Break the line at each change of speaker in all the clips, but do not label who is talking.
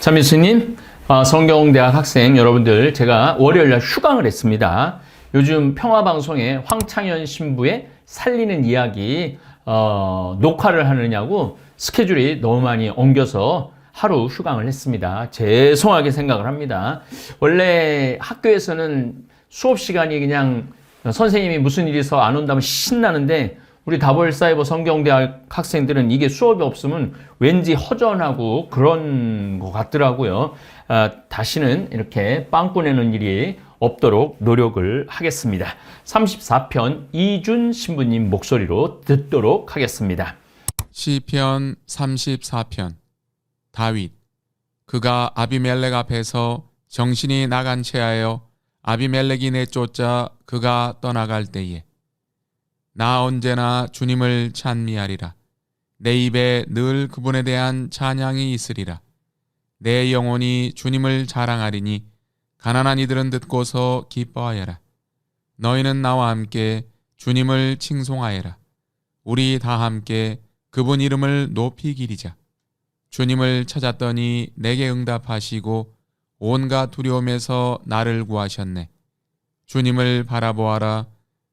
참 예수님, 성경대학 학생 여러분들, 제가 월요일날 휴강을 했습니다. 요즘 평화방송에 황창현 신부의 살리는 이야기 녹화를 하느냐고 스케줄이 너무 많이 옮겨서 하루 휴강을 했습니다. 죄송하게 생각을 합니다. 원래 학교에서는 수업 시간이 그냥 선생님이 무슨 일이 있어 안 온다면 신나는데, 우리 다볼사이버 성경대학 학생들은 이게 수업이 없으면 왠지 허전하고 그런 것 같더라고요. 다시는 이렇게 빵꾸 내는 일이 없도록 노력을 하겠습니다. 34편 이준 신부님 목소리로 듣도록 하겠습니다.
시편 34편. 다윗. 그가 아비멜렉 앞에서 정신이 나간 채하여 아비멜렉이 내쫓아 그가 떠나갈 때에 나 언제나 주님을 찬미하리라. 내 입에 늘 그분에 대한 찬양이 있으리라. 내 영혼이 주님을 자랑하리니 가난한 이들은 듣고서 기뻐하여라. 너희는 나와 함께 주님을 칭송하여라. 우리 다 함께 그분 이름을 높이 기리자. 주님을 찾았더니 내게 응답하시고 온갖 두려움에서 나를 구하셨네. 주님을 바라보아라.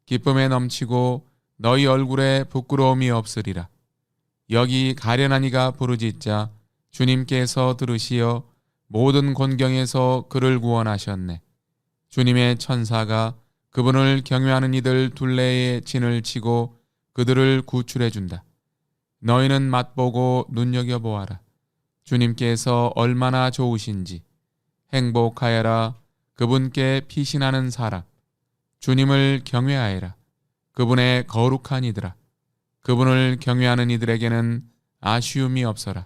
기쁨에 넘치고 너희 얼굴에 부끄러움이 없으리라. 여기 가련한 이가 부르짖자 주님께서 들으시어 모든 곤경에서 그를 구원하셨네. 주님의 천사가 그분을 경외하는 이들 둘레에 진을 치고 그들을 구출해 준다. 너희는 맛보고 눈여겨보아라. 주님께서 얼마나 좋으신지. 행복하여라. 그분께 피신하는 사람. 주님을 경외하여라. 그분의 거룩한 이들아. 그분을 경외하는 이들에게는 아쉬움이 없어라.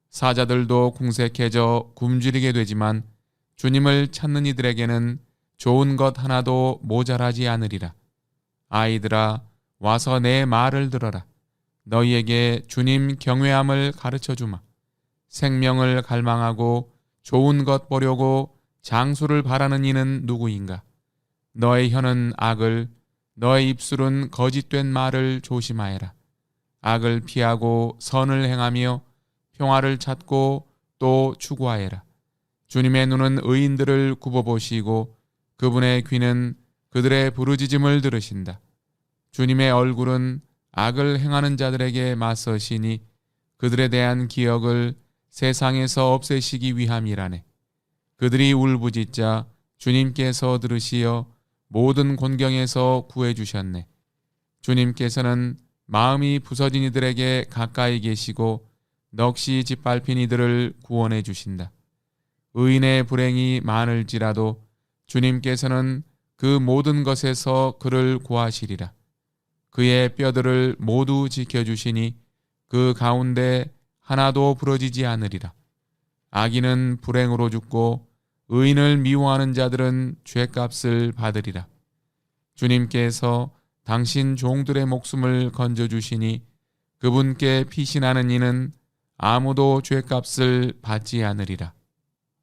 사자들도 궁색해져 굶주리게 되지만 주님을 찾는 이들에게는 좋은 것 하나도 모자라지 않으리라. 아이들아, 와서 내 말을 들어라. 너희에게 주님 경외함을 가르쳐 주마. 생명을 갈망하고 좋은 것 보려고 장수를 바라는 이는 누구인가? 너의 혀는 악을, 너의 입술은 거짓된 말을 조심하여라. 악을 피하고 선을 행하며 평화를 찾고 또 추구하여라. 주님의 눈은 의인들을 굽어보시고 그분의 귀는 그들의 부르짖음을 들으신다. 주님의 얼굴은 악을 행하는 자들에게 맞서시니 그들에 대한 기억을 세상에서 없애시기 위함이라네. 그들이 울부짖자 주님께서 들으시어 모든 곤경에서 구해주셨네. 주님께서는 마음이 부서진 이들에게 가까이 계시고 넋이 짓밟힌 이들을 구원해 주신다. 의인의 불행이 많을지라도 주님께서는 그 모든 것에서 그를 구하시리라. 그의 뼈들을 모두 지켜주시니 그 가운데 하나도 부러지지 않으리라. 악인은 불행으로 죽고 의인을 미워하는 자들은 죄값을 받으리라. 주님께서 당신 종들의 목숨을 건져주시니 그분께 피신하는 이는 아무도 죄값을 받지 않으리라.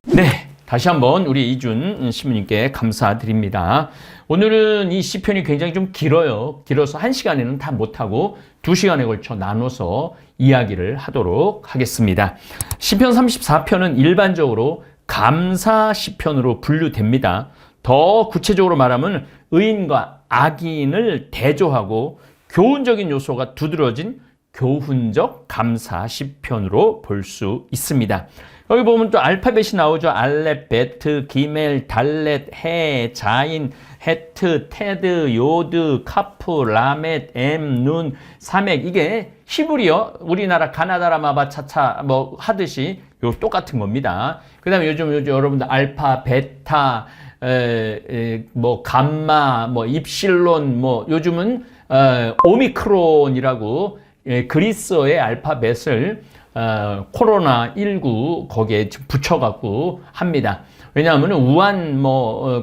네, 다시 한번 우리 이준 신부님께 감사드립니다. 오늘은 이 시편이 굉장히 좀 길어요. 길어서 1시간에는 다 못하고 2시간에 걸쳐 나눠서 이야기를 하도록 하겠습니다. 시편 34편은 일반적으로 감사 시편으로 분류됩니다. 더 구체적으로 말하면 의인과 악인을 대조하고 교훈적인 요소가 두드러진 교훈적 감사 시편으로 볼 수 있습니다. 여기 보면 또 알파벳이 나오죠. 알렙, 베트, 기멜, 달렛, 해, 자인, 헤트, 테드, 요드, 카프, 라멧, 엠, 눈, 사맥. 이게 히브리어, 우리나라 가나다라 마바 차차 뭐 하듯이 요 똑같은 겁니다. 그다음에 요즘 여러분들 알파, 베타, 뭐 감마, 뭐 입실론, 뭐 요즘은 오미크론이라고 그리스어의 알파벳을 코로나19 거기에 붙여갖고 합니다. 왜냐하면 우한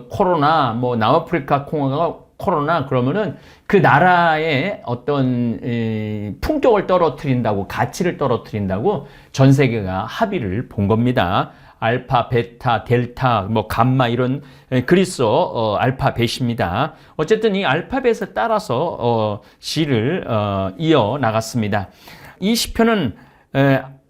코로나, 남아프리카 코로나 그러면은 그 나라의 어떤 품격을 떨어뜨린다고, 가치를 떨어뜨린다고 전 세계가 합의를 본 겁니다. 알파, 베타, 델타, 감마 이런 그리스어 알파벳입니다. 어쨌든 이 알파벳에 따라서 시를 이어 나갔습니다. 이 시편은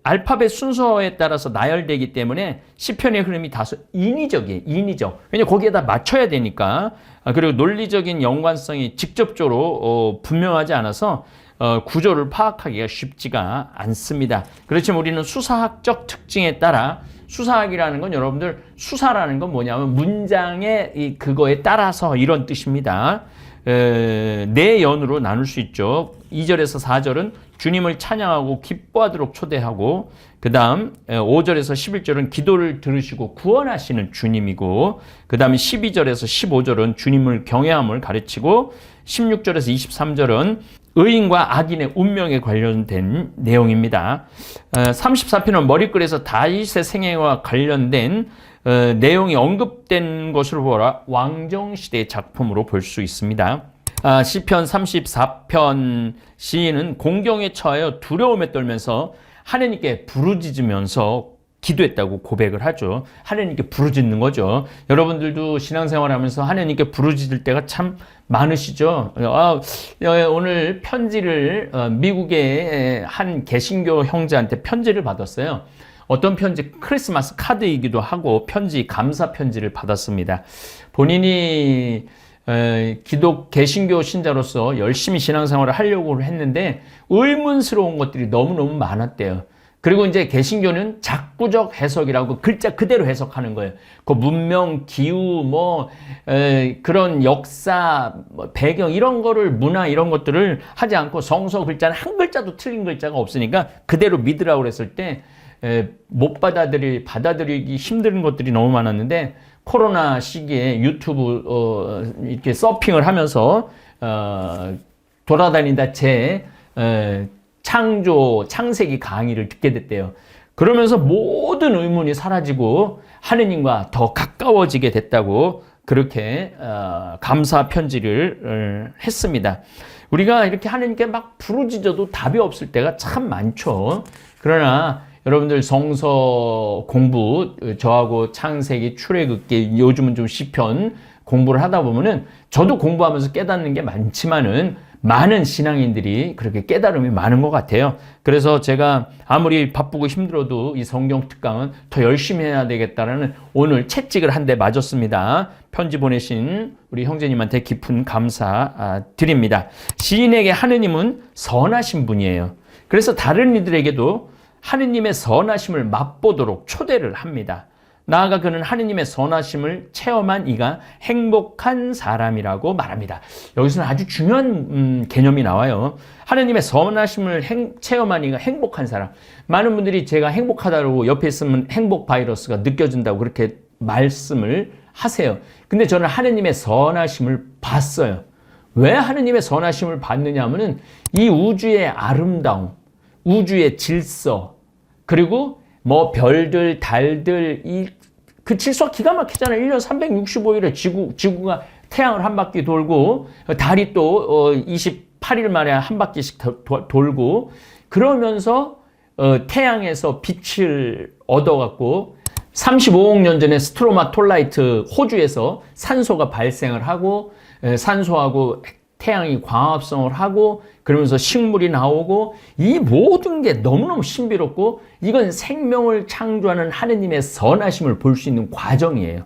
알파벳 순서에 따라서 나열되기 때문에 시편의 흐름이 다소 인위적이에요. 인위적. 왜냐하면 거기에다 맞춰야 되니까. 그리고 논리적인 연관성이 직접적으로 분명하지 않아서 구조를 파악하기가 쉽지가 않습니다. 그렇지만 우리는 수사학적 특징에 따라 수사학이라는 건 여러분들 수사라는 건 뭐냐면 문장의 그거에 따라서 이런 뜻입니다. 네 연으로 나눌 수 있죠. 2절에서 4절은 주님을 찬양하고 기뻐하도록 초대하고 그 다음 5절에서 11절은 기도를 들으시고 구원하시는 주님이고 그 다음에 12절에서 15절은 주님을 경외함을 가르치고 16절에서 23절은 의인과 악인의 운명에 관련된 내용입니다. 34편은 머리글에서 다윗의 생애와 관련된 내용이 언급된 것으로 보라 왕정시대의 작품으로 볼 수 있습니다. 시편 34편 시인은 공경에 처하여 두려움에 떨면서 하나님께 부르짖으면서 기도했다고 고백을 하죠. 하나님께 부르짖는 거죠. 여러분들도 신앙생활하면서 하나님께 부르짖을 때가 참 많으시죠. 오늘 편지를 미국의 한 개신교 형제한테 편지를 받았어요. 어떤 편지, 크리스마스 카드이기도 하고 편지, 감사 편지를 받았습니다. 본인이 개신교 신자로서 열심히 신앙생활을 하려고 했는데 의문스러운 것들이 너무너무 많았대요. 그리고 이제 개신교는 작구적 해석이라고 글자 그대로 해석하는 거예요. 그 문명, 기후, 그런 역사, 배경 이런 거를 문화 이런 것들을 하지 않고 성서 글자는 한 글자도 틀린 글자가 없으니까 그대로 믿으라고 그랬을 때 못 받아들이기 힘든 것들이 너무 많았는데 코로나 시기에 유튜브 이렇게 서핑을 하면서 돌아다니다 창세기 강의를 듣게 됐대요. 그러면서 모든 의문이 사라지고 하느님과 더 가까워지게 됐다고 그렇게 감사 편지를 했습니다. 우리가 이렇게 하느님께 막 부르짖어도 답이 없을 때가 참 많죠. 그러나 여러분들 성서 공부, 저하고 창세기, 출애굽기, 요즘은 좀 시편 공부를 하다 보면은 저도 공부하면서 깨닫는 게 많지만은 많은 신앙인들이 그렇게 깨달음이 많은 것 같아요. 그래서 제가 아무리 바쁘고 힘들어도 이 성경 특강은 더 열심히 해야 되겠다라는 오늘 채찍을 한 대 맞았습니다. 편지 보내신 우리 형제님한테 깊은 감사 드립니다. 시인에게 하느님은 선하신 분이에요. 그래서 다른 이들에게도 하느님의 선하심을 맛보도록 초대를 합니다. 나아가 그는 하느님의 선하심을 체험한 이가 행복한 사람이라고 말합니다. 여기서는 아주 중요한 개념이 나와요. 하느님의 선하심을 체험한 이가 행복한 사람. 많은 분들이 제가 행복하다고 옆에 있으면 행복 바이러스가 느껴진다고 그렇게 말씀을 하세요. 근데 저는 하느님의 선하심을 봤어요. 왜 하느님의 선하심을 봤느냐 하면은 이 우주의 아름다움, 우주의 질서, 그리고 별들, 달들, 그 질서가 기가 막히잖아요. 1년 365일에 지구가 태양을 한 바퀴 돌고, 달이 또 28일 만에 한 바퀴씩 돌고, 그러면서 태양에서 빛을 얻어갖고, 35억 년 전에 스트로마톨라이트 호주에서 산소가 발생을 하고, 산소하고 태양이 광합성을 하고 그러면서 식물이 나오고 이 모든 게 너무너무 신비롭고 이건 생명을 창조하는 하느님의 선하심을 볼 수 있는 과정이에요.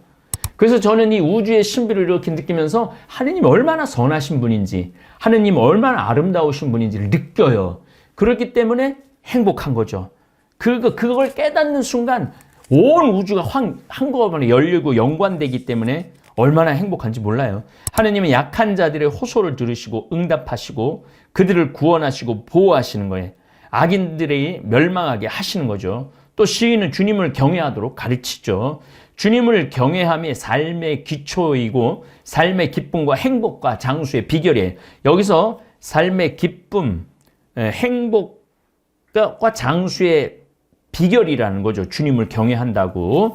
그래서 저는 이 우주의 신비를 이렇게 느끼면서 하느님 얼마나 선하신 분인지 하느님 얼마나 아름다우신 분인지를 느껴요. 그렇기 때문에 행복한 거죠. 그걸 깨닫는 순간 온 우주가 한꺼번에 열리고 연관되기 때문에 얼마나 행복한지 몰라요. 하느님은 약한 자들의 호소를 들으시고 응답하시고 그들을 구원하시고 보호하시는 거예요. 악인들이 멸망하게 하시는 거죠. 또 시인은 주님을 경외하도록 가르치죠. 주님을 경외함이 삶의 기초이고 삶의 기쁨과 행복과 장수의 비결이에요. 여기서 삶의 기쁨, 행복과 장수의 비결이라는 거죠. 주님을 경외한다고.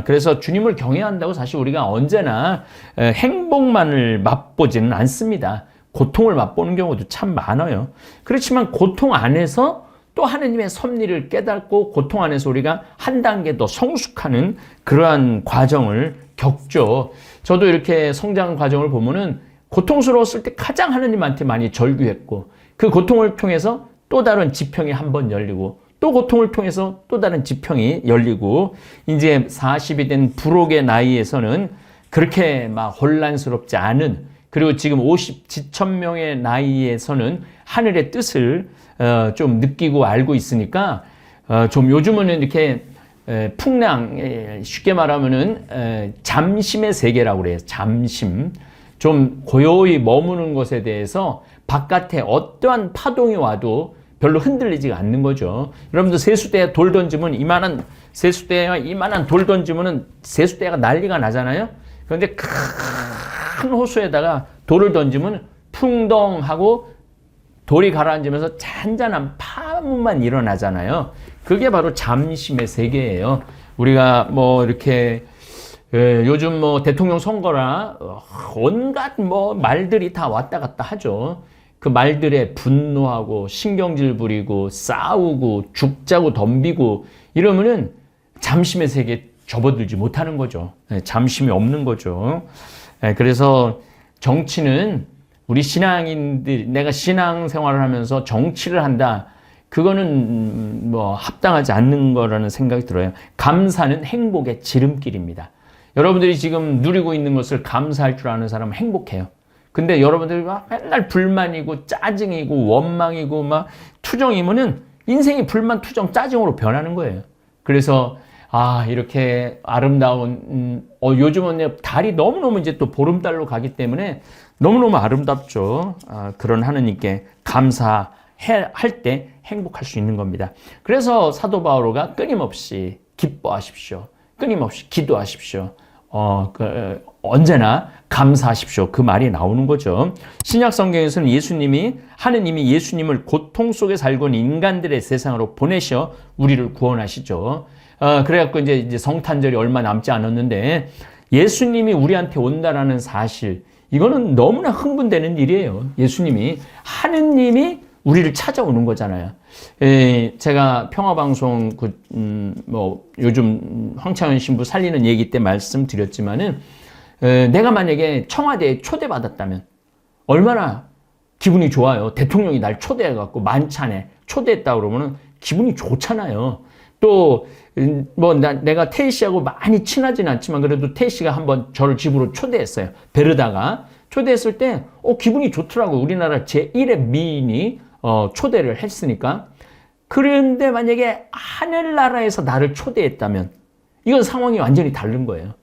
그래서 주님을 경외한다고 사실 우리가 언제나 행복만을 맛보지는 않습니다. 고통을 맛보는 경우도 참 많아요. 그렇지만 고통 안에서 또 하느님의 섭리를 깨닫고 고통 안에서 우리가 한 단계 더 성숙하는 그러한 과정을 겪죠. 저도 이렇게 성장 과정을 보면은 고통스러웠을 때 가장 하느님한테 많이 절규했고 그 고통을 통해서 또 다른 지평이 한 번 열리고 또 고통을 통해서 또 다른 지평이 열리고 이제 40이 된 부록의 나이에서는 그렇게 막 혼란스럽지 않은, 그리고 지금 50 지천명의 나이에서는 하늘의 뜻을 좀 느끼고 알고 있으니까 좀 요즘은 이렇게 풍랑, 쉽게 말하면은 잠심의 세계라고 그래요. 잠심. 좀 고요히 머무는 것에 대해서 바깥에 어떠한 파동이 와도 별로 흔들리지가 않는 거죠. 여러분들 세수대에 돌 던지면 세수대에 이만한 돌 던지면은 세수대가 난리가 나잖아요. 그런데 큰 호수에다가 돌을 던지면 풍덩하고 돌이 가라앉으면서 잔잔한 파문만 일어나잖아요. 그게 바로 잠심의 세계예요. 우리가 뭐 이렇게 요즘 뭐 대통령 선거라 온갖 뭐 말들이 다 왔다 갔다 하죠. 그 말들에 분노하고 신경질 부리고 싸우고 죽자고 덤비고 이러면은 잠심의 세계에 접어들지 못하는 거죠. 잠심이 없는 거죠. 그래서 정치는 우리 신앙인들, 내가 신앙생활을 하면서 정치를 한다. 그거는 뭐 합당하지 않는 거라는 생각이 들어요. 감사는 행복의 지름길입니다. 여러분들이 지금 누리고 있는 것을 감사할 줄 아는 사람은 행복해요. 근데 여러분들이 막 맨날 불만이고 짜증이고 원망이고 막 투정이면은 인생이 불만, 투정, 짜증으로 변하는 거예요. 그래서 이렇게 아름다운 요즘은 달이 너무너무 이제 또 보름달로 가기 때문에 너무너무 아름답죠. 그런 하느님께 감사할 때 행복할 수 있는 겁니다. 그래서 사도 바오로가 끊임없이 기뻐하십시오. 끊임없이 기도하십시오. 언제나 감사하십시오. 그 말이 나오는 거죠. 신약 성경에서는 하느님이 예수님을 고통 속에 살고 있는 인간들의 세상으로 보내셔 우리를 구원하시죠. 그래갖고 이제 성탄절이 얼마 남지 않았는데 예수님이 우리한테 온다라는 사실, 이거는 너무나 흥분되는 일이에요. 하느님이 우리를 찾아오는 거잖아요. 제가 평화방송 요즘 황창현 신부 살리는 얘기 때 말씀드렸지만은 내가 만약에 청와대에 초대받았다면 얼마나 기분이 좋아요. 대통령이 날 초대해갖고 만찬에 초대했다 그러면은 기분이 좋잖아요. 또 내가 태희 씨하고 많이 친하진 않지만 그래도 태희 씨가 한번 저를 집으로 초대했어요. 베르다가 초대했을 때 기분이 좋더라고요. 우리나라 제1의 미인이 초대를 했으니까. 그런데 만약에 하늘나라에서 나를 초대했다면 이건 상황이 완전히 다른 거예요.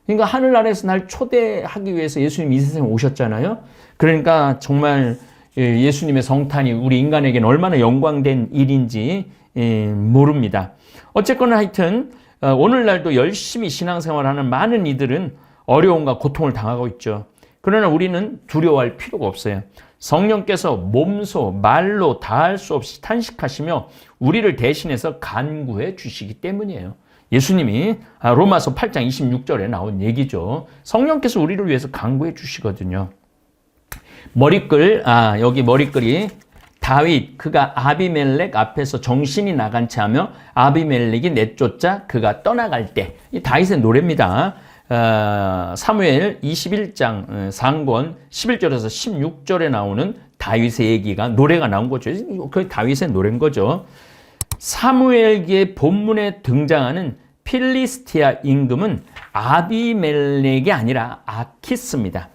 그러니까 하늘나라에서 날 초대하기 위해서 예수님이 이 세상에 오셨잖아요. 그러니까 정말 예수님의 성탄이 우리 인간에게는 얼마나 영광된 일인지 모릅니다. 어쨌거나 하여튼 오늘날도 열심히 신앙생활하는 많은 이들은 어려움과 고통을 당하고 있죠. 그러나 우리는 두려워할 필요가 없어요. 성령께서 몸소 말로 다할 수 없이 탄식하시며 우리를 대신해서 간구해 주시기 때문이에요. 예수님이 로마서 8장 26절에 나온 얘기죠. 성령께서 우리를 위해서 간구해 주시거든요. 여기 머리글이 다윗 그가 아비멜렉 앞에서 정신이 나간 채 하며 아비멜렉이 내쫓자 그가 떠나갈 때, 이 다윗의 노래입니다. 사무엘 21장 상권 11절에서 16절에 나오는 다윗의 얘기가, 노래가 나온 거죠. 그 다윗의 노래인 거죠. 사무엘기의 본문에 등장하는 필리스티아 임금은 아비멜렉이 아니라 아키스입니다.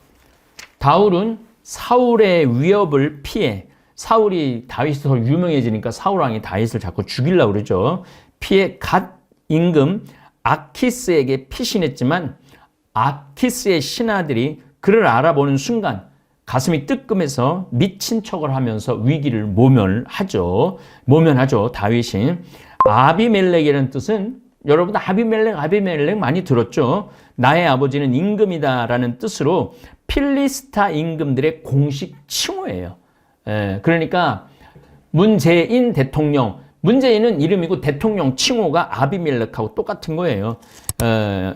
다윗은 사울의 위협을 피해, 사울이 다윗이 더 유명해지니까 사울왕이 다윗을 자꾸 죽이려고 그러죠. 피해 갓 임금 아키스에게 피신했지만 아키스의 신하들이 그를 알아보는 순간 가슴이 뜨끔해서 미친 척을 하면서 위기를 모면하죠. 다윗이. 아비멜렉이라는 뜻은 여러분 아비멜렉 많이 들었죠. 나의 아버지는 임금이다라는 뜻으로 필리스타 임금들의 공식 칭호예요. 그러니까 문재인 대통령, 문재인은 이름이고 대통령 칭호가 아비멜렉하고 똑같은 거예요.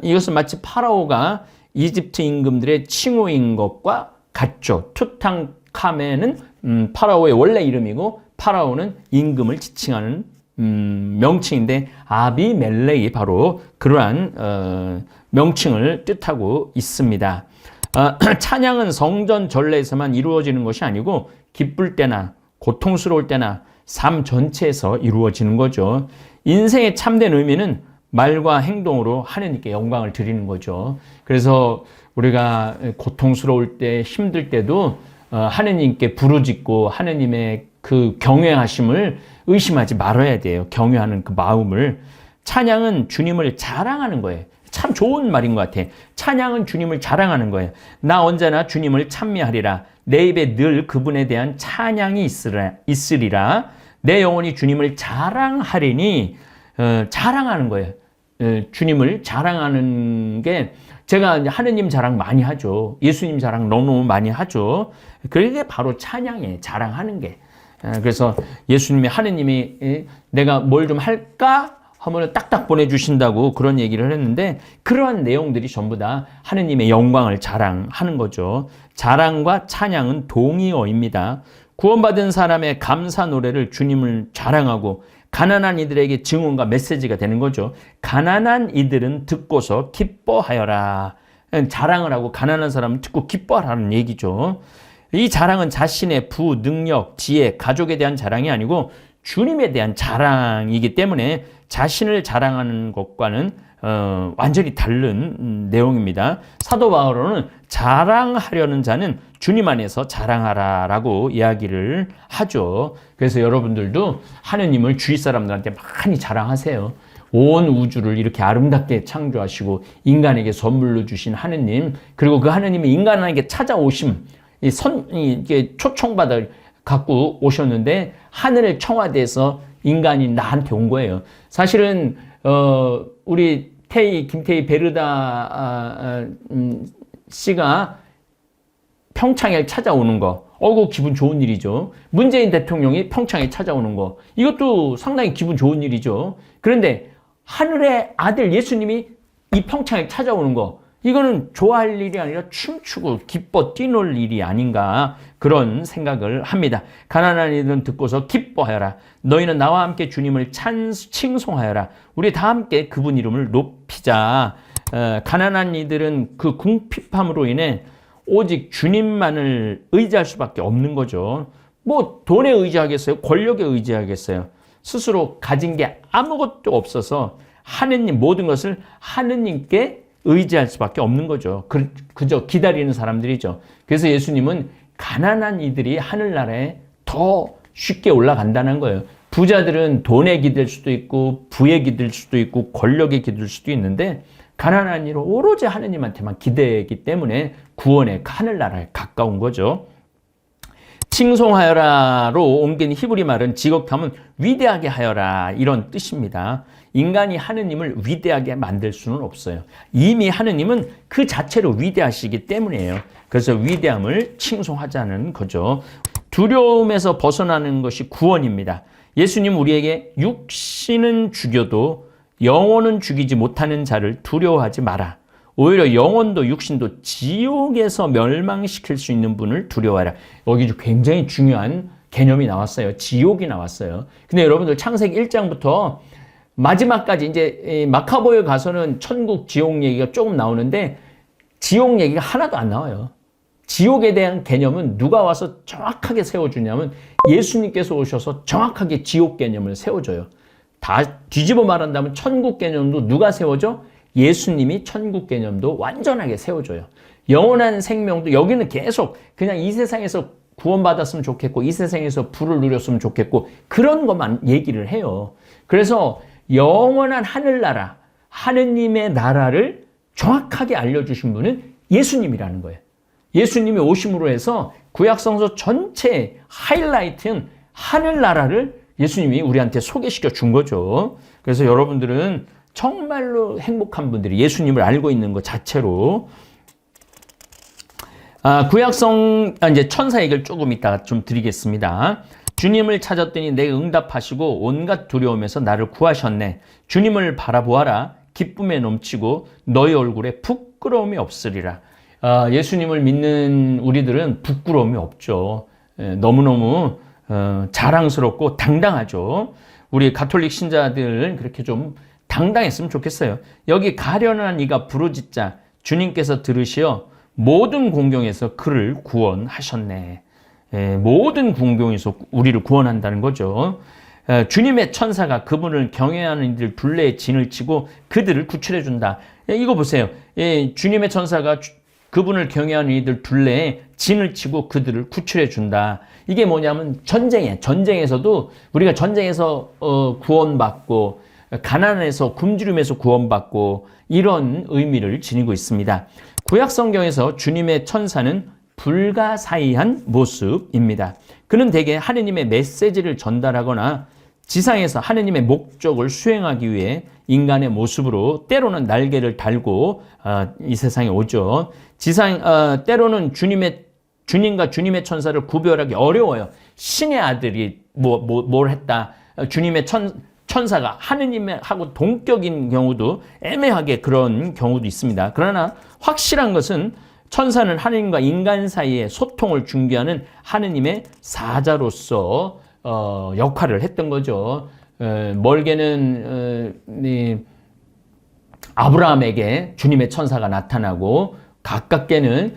이것은 마치 파라오가 이집트 임금들의 칭호인 것과 같죠. 투탕카멘은 파라오의 원래 이름이고 파라오는 임금을 지칭하는 명칭인데 아비멜렉이 바로 그러한 명칭을 뜻하고 있습니다. 찬양은 성전 전례에서만 이루어지는 것이 아니고 기쁠 때나 고통스러울 때나 삶 전체에서 이루어지는 거죠. 인생의 참된 의미는 말과 행동으로 하느님께 영광을 드리는 거죠. 그래서 우리가 고통스러울 때, 힘들 때도 하느님께 부르짖고 하느님의 그 경외하심을 의심하지 말아야 돼요. 경외하는 그 마음을. 찬양은 주님을 자랑하는 거예요. 참 좋은 말인 것 같아. 찬양은 주님을 자랑하는 거예요. 나 언제나 주님을 찬미하리라. 내 입에 늘 그분에 대한 찬양이 있으리라. 내 영혼이 주님을 자랑하리니 자랑하는 거예요. 주님을 자랑하는 게 제가 하느님 자랑 많이 하죠. 예수님 자랑 너무 많이 하죠. 그게 바로 찬양이에요. 자랑하는 게. 그래서 예수님이 하느님이 내가 뭘 좀 할까? 하면 딱딱 보내주신다고 그런 얘기를 했는데 그러한 내용들이 전부 다 하느님의 영광을 자랑하는 거죠. 자랑과 찬양은 동의어입니다. 구원받은 사람의 감사 노래를 주님을 자랑하고 가난한 이들에게 증언과 메시지가 되는 거죠. 가난한 이들은 듣고서 기뻐하여라. 자랑을 하고 가난한 사람은 듣고 기뻐하라는 얘기죠. 이 자랑은 자신의 부, 능력, 지혜, 가족에 대한 자랑이 아니고 주님에 대한 자랑이기 때문에 자신을 자랑하는 것과는 완전히 다른 내용입니다. 사도 바울은 자랑하려는 자는 주님 안에서 자랑하라라고 이야기를 하죠. 그래서 여러분들도 하느님을 주위 사람들한테 많이 자랑하세요. 온 우주를 이렇게 아름답게 창조하시고 인간에게 선물로 주신 하느님, 그리고 그 하느님이 인간에게 찾아오심, 이게 초청받아 갖고 오셨는데 하늘의 청와대에서 인간이 나한테 온 거예요. 사실은 우리 김태희 베르다 씨가 평창에 찾아오는 거, 그거 기분 좋은 일이죠. 문재인 대통령이 평창에 찾아오는 거, 이것도 상당히 기분 좋은 일이죠. 그런데 하늘의 아들 예수님이 이 평창에 찾아오는 거, 이거는 좋아할 일이 아니라 춤추고 기뻐 뛰놀 일이 아닌가 그런 생각을 합니다. 가난한 이들은 듣고서 기뻐하여라. 너희는 나와 함께 주님을 칭송하여라. 우리 다 함께 그분 이름을 높이자. 가난한 이들은 그 궁핍함으로 인해 오직 주님만을 의지할 수밖에 없는 거죠. 뭐 돈에 의지하겠어요? 권력에 의지하겠어요? 스스로 가진 게 아무것도 없어서 하느님 모든 것을 하느님께 의지할 수밖에 없는 거죠. 그저 기다리는 사람들이죠. 그래서 예수님은 가난한 이들이 하늘나라에 더 쉽게 올라간다는 거예요. 부자들은 돈에 기댈 수도 있고 부에 기댈 수도 있고 권력에 기댈 수도 있는데 가난한 이는 오로지 하느님한테만 기대기 때문에 구원의 하늘나라에 가까운 거죠. 칭송하여라로 옮긴 히브리 말은 지극함은 위대하게 하여라 이런 뜻입니다. 인간이 하느님을 위대하게 만들 수는 없어요. 이미 하느님은 그 자체로 위대하시기 때문이에요. 그래서 위대함을 칭송하자는 거죠. 두려움에서 벗어나는 것이 구원입니다. 예수님 우리에게 육신은 죽여도 영혼은 죽이지 못하는 자를 두려워하지 마라. 오히려 영혼도 육신도 지옥에서 멸망시킬 수 있는 분을 두려워하라. 여기 굉장히 중요한 개념이 나왔어요. 지옥이 나왔어요. 근데 여러분들 창세기 1장부터 마지막까지 이제 마카보에 가서는 천국, 지옥 얘기가 조금 나오는데 지옥 얘기가 하나도 안 나와요. 지옥에 대한 개념은 누가 와서 정확하게 세워주냐면 예수님께서 오셔서 정확하게 지옥 개념을 세워줘요. 다 뒤집어 말한다면 천국 개념도 누가 세워줘? 예수님이 천국 개념도 완전하게 세워줘요. 영원한 생명도 여기는 계속 그냥 이 세상에서 구원받았으면 좋겠고 이 세상에서 부를 누렸으면 좋겠고 그런 것만 얘기를 해요. 그래서 영원한 하늘나라, 하느님의 나라를 정확하게 알려주신 분은 예수님이라는 거예요. 예수님이 오심으로 해서 구약성서 전체 하이라이트는 하늘나라를 예수님이 우리한테 소개시켜 준 거죠. 그래서 여러분들은 정말로 행복한 분들이 예수님을 알고 있는 것 자체로 이제 천사 얘기를 조금 이따가 좀 드리겠습니다. 주님을 찾았더니 내게 응답하시고 온갖 두려움에서 나를 구하셨네. 주님을 바라보아라. 기쁨에 넘치고 너희 얼굴에 부끄러움이 없으리라. 예수님을 믿는 우리들은 부끄러움이 없죠. 너무너무 자랑스럽고 당당하죠. 우리 가톨릭 신자들은 그렇게 좀 당당했으면 좋겠어요. 여기 가련한 이가 부르짖자 주님께서 들으시어 모든 공경에서 그를 구원하셨네. 모든 궁병에서 우리를 구원한다는 거죠. 주님의 천사가 그분을 경외하는 이들 둘레에 진을 치고 그들을 구출해 준다. 이거 보세요. 주님의 천사가 그분을 경외하는 이들 둘레에 진을 치고 그들을 구출해 준다. 이게 뭐냐면 전쟁에서도 우리가 전쟁에서 구원받고 가난에서 굶주림에서 구원받고 이런 의미를 지니고 있습니다. 구약 성경에서 주님의 천사는 불가사의한 모습입니다. 그는 대개 하느님의 메시지를 전달하거나 지상에서 하느님의 목적을 수행하기 위해 인간의 모습으로 때로는 날개를 달고 이 세상에 오죠. 때로는 주님과 주님의 천사를 구별하기 어려워요. 신의 아들이 뭘 했다. 주님의 천사가 하느님하고 동격인 경우도 애매하게 그런 경우도 있습니다. 그러나 확실한 것은 천사는 하느님과 인간 사이의 소통을 중개하는 하느님의 사자로서 역할을 했던 거죠. 멀게는 아브라함에게 주님의 천사가 나타나고 가깝게는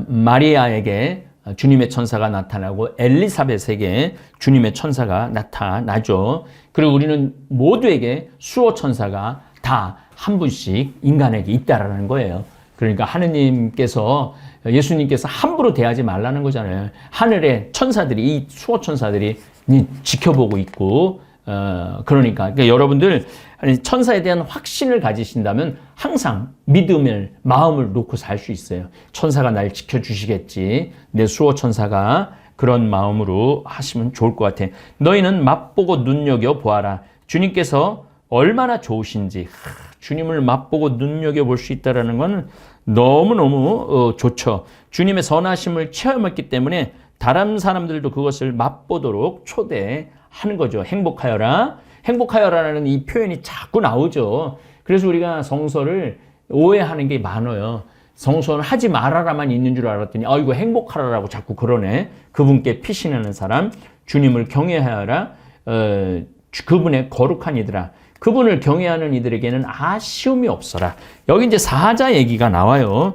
마리아에게 주님의 천사가 나타나고 엘리사벳에게 주님의 천사가 나타나죠. 그리고 우리는 모두에게 수호 천사가 다 한 분씩 인간에게 있다라는 거예요. 그러니까 하느님께서 예수님께서 함부로 대하지 말라는 거잖아요. 하늘의 천사들이 이 수호 천사들이 지켜보고 있고 그러니까 여러분들 천사에 대한 확신을 가지신다면 항상 믿음을 마음을 놓고 살 수 있어요. 천사가 날 지켜주시겠지. 내 수호 천사가 그런 마음으로 하시면 좋을 것 같아요. 너희는 맛보고 눈여겨보아라. 주님께서 얼마나 좋으신지 주님을 맛보고 눈여겨볼 수 있다는 것은 너무너무 좋죠. 주님의 선하심을 체험했기 때문에 다른 사람들도 그것을 맛보도록 초대하는 거죠. 행복하여라. 행복하여라는 이 표현이 자꾸 나오죠. 그래서 우리가 성서를 오해하는 게 많아요. 성서는 하지 말아라만 있는 줄 알았더니 이거 행복하라라고 자꾸 그러네. 그분께 피신하는 사람, 주님을 경외하여라. 그분의 거룩한 이들아. 그분을 경외하는 이들에게는 아쉬움이 없어라. 여기 이제 사자 얘기가 나와요.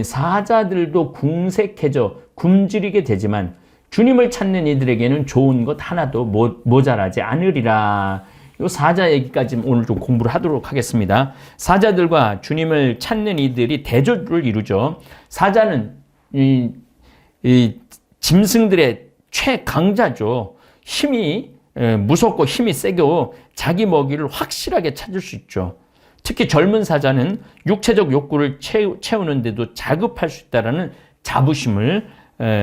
사자들도 궁색해져 굶주리게 되지만 주님을 찾는 이들에게는 좋은 것 하나도 모자라지 않으리라. 이 사자 얘기까지 오늘 좀 공부를 하도록 하겠습니다. 사자들과 주님을 찾는 이들이 대조를 이루죠. 사자는 이 짐승들의 최강자죠. 힘이 무섭고 힘이 세고 자기 먹이를 확실하게 찾을 수 있죠. 특히 젊은 사자는 육체적 욕구를 채우는데도 자급할 수 있다는 자부심을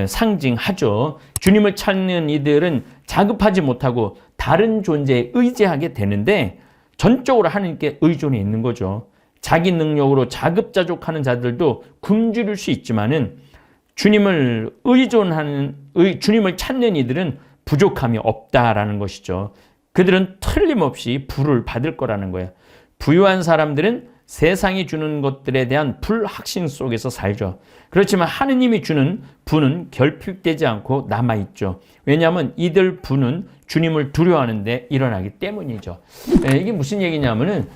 상징하죠. 주님을 찾는 이들은 자급하지 못하고 다른 존재에 의지하게 되는데 전적으로 하나님께 의존해 있는 거죠. 자기 능력으로 자급자족하는 자들도 굶주릴 수 있지만은 주님을 찾는 이들은 부족함이 없다라는 것이죠. 그들은 틀림없이 부를 받을 거라는 거예요. 부유한 사람들은 세상이 주는 것들에 대한 불확신 속에서 살죠. 그렇지만 하느님이 주는 부는 결핍되지 않고 남아있죠. 왜냐하면 이들 부는 주님을 두려워하는데 일어나기 때문이죠. 이게 무슨 얘기냐면은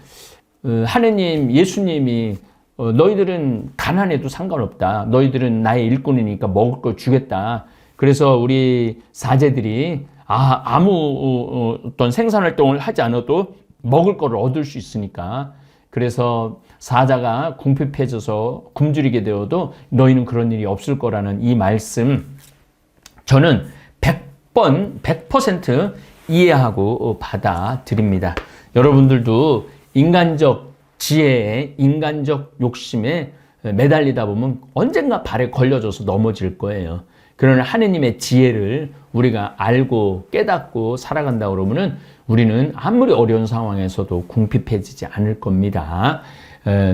하느님, 예수님이 너희들은 가난해도 상관없다. 너희들은 나의 일꾼이니까 먹을 걸 주겠다. 그래서 우리 사제들이 아무 어떤 생산활동을 하지 않아도 먹을 거를 얻을 수 있으니까 그래서 사자가 궁핍해져서 굶주리게 되어도 너희는 그런 일이 없을 거라는 이 말씀 저는 100% 이해하고 받아들입니다. 여러분들도 인간적 지혜에 인간적 욕심에 매달리다 보면 언젠가 발에 걸려져서 넘어질 거예요. 그러나 하느님의 지혜를 우리가 알고 깨닫고 살아간다 그러면은 우리는 아무리 어려운 상황에서도 궁핍해지지 않을 겁니다.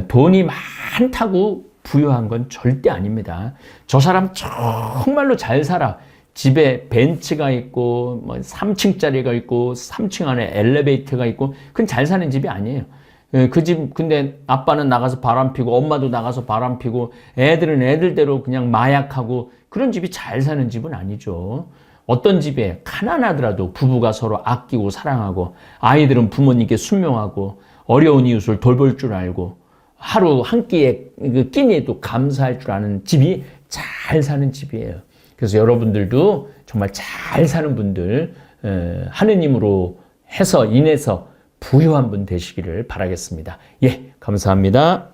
돈이 많다고 부유한 건 절대 아닙니다. 저 사람 정말로 잘 살아. 집에 벤츠가 있고 3층짜리가 있고 3층 안에 엘리베이터가 있고 그건 잘 사는 집이 아니에요. 그 집 근데 아빠는 나가서 바람 피고 엄마도 나가서 바람 피고 애들은 애들대로 그냥 마약하고 그런 집이 잘 사는 집은 아니죠. 어떤 집에 가난하더라도 부부가 서로 아끼고 사랑하고 아이들은 부모님께 순명하고 어려운 이웃을 돌볼 줄 알고 하루 한 끼에 끼니에도 감사할 줄 아는 집이 잘 사는 집이에요. 그래서 여러분들도 정말 잘 사는 분들, 하느님으로 해서 인해서 부유한 분 되시기를 바라겠습니다. 예, 감사합니다.